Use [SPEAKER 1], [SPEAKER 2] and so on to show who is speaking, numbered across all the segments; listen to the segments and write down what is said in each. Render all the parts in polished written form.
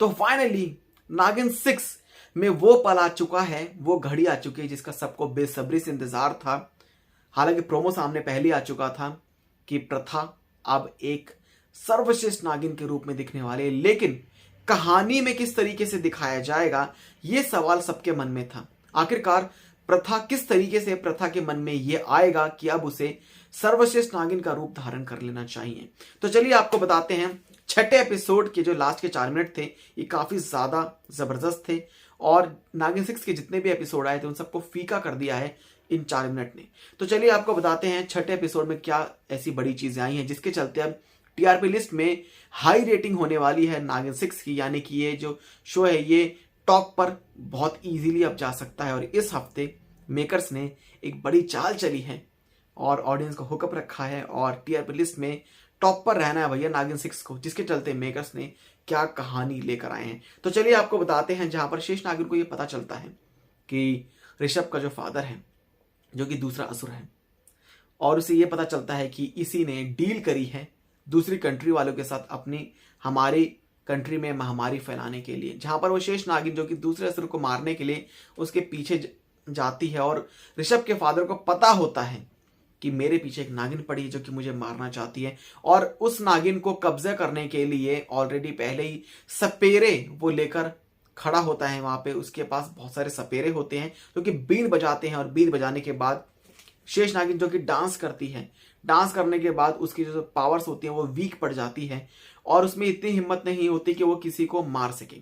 [SPEAKER 1] तो फाइनली नागिन 6 में वो पल आ चुका है, वो घड़ी आ चुकी है जिसका सबको बेसब्री से इंतजार था। हालांकि प्रोमो सामने पहले आ चुका था कि प्रथा अब एक सर्वश्रेष्ठ नागिन के रूप में दिखने वाली है, लेकिन कहानी में किस तरीके से दिखाया जाएगा ये सवाल सबके मन में था। आखिरकार प्रथा किस तरीके से प्रथा के मन में ये आएगा कि अब उसे सर्वश्रेष्ठ नागिन का रूप धारण कर लेना चाहिए। तो चलिए आपको बताते हैं, छठे एपिसोड के जो लास्ट के 4 मिनट थे ये काफी ज्यादा जबरदस्त थे और नागिन 6 के जितने भी एपिसोड आए थे उन सबको फीका कर दिया है इन 4 मिनट ने। तो चलिए आपको बताते हैं छठे एपिसोड में क्या ऐसी बड़ी चीजें आई हैं जिसके चलते अब टीआरपी लिस्ट में हाई रेटिंग होने वाली है नागिन 6 की, यानी कि ये जो शो है ये टॉप पर बहुत इजीली अब जा सकता है। और इस हफ्ते मेकर्स ने एक बड़ी चाल चली है और ऑडियंस को हुकअप रखा है और टीआरपी लिस्ट में टॉप पर रहना है भैया नागिन 6 को, जिसके चलते मेकर्स ने क्या कहानी लेकर आए हैं। तो चलिए आपको बताते हैं, जहां पर शेष नागिन को ये पता चलता है कि ऋषभ का जो फादर है जो कि दूसरा असुर है, और उसे ये पता चलता है कि इसी ने डील करी है दूसरी कंट्री वालों के साथ अपनी हमारी कंट्री में महामारी फैलाने के लिए, जहां पर वो शेष नागिन जो कि दूसरे असुर को मारने के लिए उसके पीछे जाती है। और ऋषभ के फादर को पता होता है कि मेरे पीछे एक नागिन पड़ी है जो कि मुझे मारना चाहती है, और उस नागिन को कब्जा करने के लिए ऑलरेडी पहले ही सपेरे वो लेकर खड़ा होता है। वहां पे उसके पास बहुत सारे सपेरे होते हैं जो कि बीन बजाते हैं, और बीन बजाने के बाद शेष नागिन जो कि डांस करती है, डांस करने के बाद उसकी जो पावर्स होती हैं वो वीक पड़ जाती है और उसमें इतनी हिम्मत नहीं होती कि वो किसी को मार सके।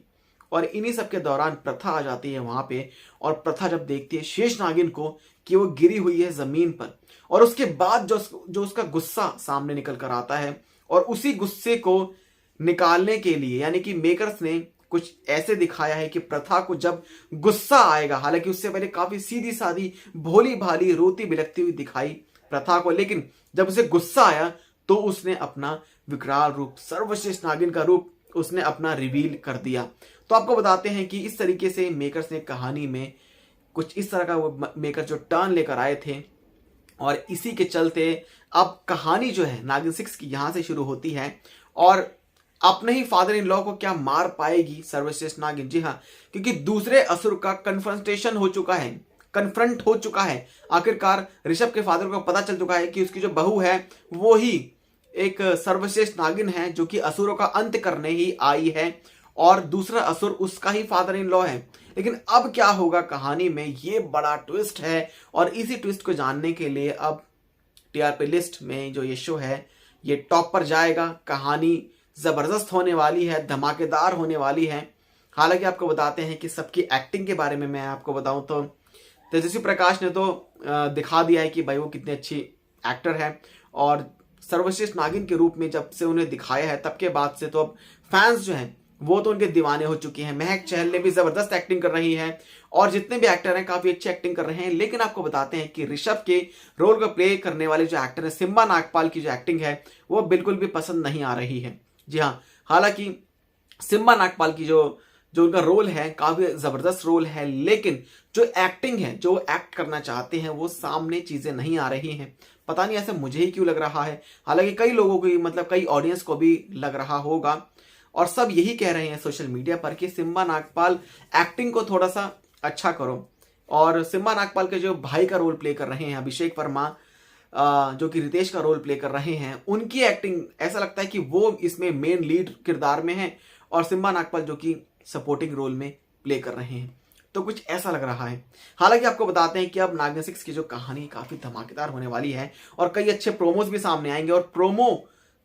[SPEAKER 1] और इन्हीं सब के दौरान प्रथा आ जाती है वहां पे, और प्रथा जब देखती है शेष नागिन को कि वो गिरी हुई है जमीन पर, और उसके बाद जो उसका गुस्सा सामने निकल कर आता है, और उसी गुस्से को निकालने के लिए यानी कि मेकर्स ने कुछ ऐसे दिखाया है कि प्रथा को जब गुस्सा आएगा, हालांकि उससे पहले काफी सीधी सादी भोली भाली रोती बिलखती हुई दिखाई प्रथा को, लेकिन जब उसे गुस्सा आया तो उसने अपना विकराल रूप, सर्वश्रेष्ठ नागिन का रूप उसने अपना रिवील कर दिया। तो आपको बताते हैं कि इस तरीके से मेकर्स ने कहानी में कुछ इस तरह का वो मेकर जो टर्न लेकर आए थे, और इसी के चलते अब कहानी जो है नागिन 6 की यहां से शुरू होती है, और अपने ही फादर इन लॉ को क्या मार पाएगी सर्वश्रेष्ठ नागिन। जी हाँ, क्योंकि दूसरे असुर का कन्फ्रंटेशन हो चुका है, कन्फ्रंट हो चुका है। आखिरकार ऋषभ के फादर को पता चल चुका है कि उसकी जो बहू है वो ही एक सर्वश्रेष्ठ नागिन है जो कि असुरों का अंत करने ही आई है, और दूसरा असुर उसका ही फादर इन लॉ है। लेकिन अब क्या होगा कहानी में, ये बड़ा ट्विस्ट है, और इसी ट्विस्ट को जानने के लिए अब टीआरपी लिस्ट में जो ये शो है ये टॉप पर जाएगा। कहानी जबरदस्त होने वाली है, धमाकेदार होने वाली है। हालांकि आपको बताते हैं कि सबकी एक्टिंग के बारे में मैं आपको बताऊं तो तेजस्वी प्रकाश ने तो दिखा दिया है कि भाई वो कितनी अच्छी एक्टर है, और सर्वश्रेष्ठ नागिन के रूप में जब से उन्हें दिखाया है तब के बाद से तो अब फैंस जो हैं वो तो उनके दीवाने हो चुके हैं। महक चहल ने भी जबरदस्त एक्टिंग कर रही है, और जितने भी एक्टर हैं काफी अच्छी एक्टिंग कर रहे हैं। लेकिन आपको बताते हैं कि ऋषभ के रोल को प्ले करने वाले जो एक्टर है सिम्बा नागपाल की जो एक्टिंग है वो बिल्कुल भी पसंद नहीं आ रही है। जी हाँ, हालांकि सिम्बा नागपाल की जो उनका रोल है काफी जबरदस्त रोल है, लेकिन जो एक्टिंग है, जो एक्ट करना चाहते हैं वो सामने चीजें नहीं आ रही हैं। पता नहीं ऐसा मुझे ही क्यों लग रहा है, हालांकि कई लोगों को मतलब कई ऑडियंस को भी लग रहा होगा, और सब यही कह रहे हैं सोशल मीडिया पर कि सिम्बा नागपाल एक्टिंग को थोड़ा सा अच्छा करो। और सिम्बा नागपाल के जो भाई का रोल प्ले कर रहे हैं अभिषेक वर्मा, जो कि रितेश का रोल प्ले कर रहे हैं, उनकी एक्टिंग ऐसा लगता है कि वो इसमें मेन लीड किरदार में है, और सिम्बा नागपाल जो कि सपोर्टिंग रोल में प्ले कर रहे हैं। तो कुछ ऐसा लग रहा है। हालांकि आपको बताते हैं कि अब नागिन 6 की जो कहानी काफी धमाकेदार होने वाली है, और कई अच्छे प्रोमोज भी सामने आएंगे, और प्रोमो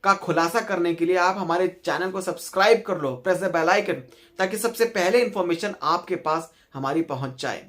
[SPEAKER 1] का खुलासा करने के लिए आप हमारे चैनल को सब्सक्राइब कर लो, प्रेस द बेल आइकन, ताकि सबसे पहले इंफॉर्मेशन आपके पास हमारी पहुंच जाए।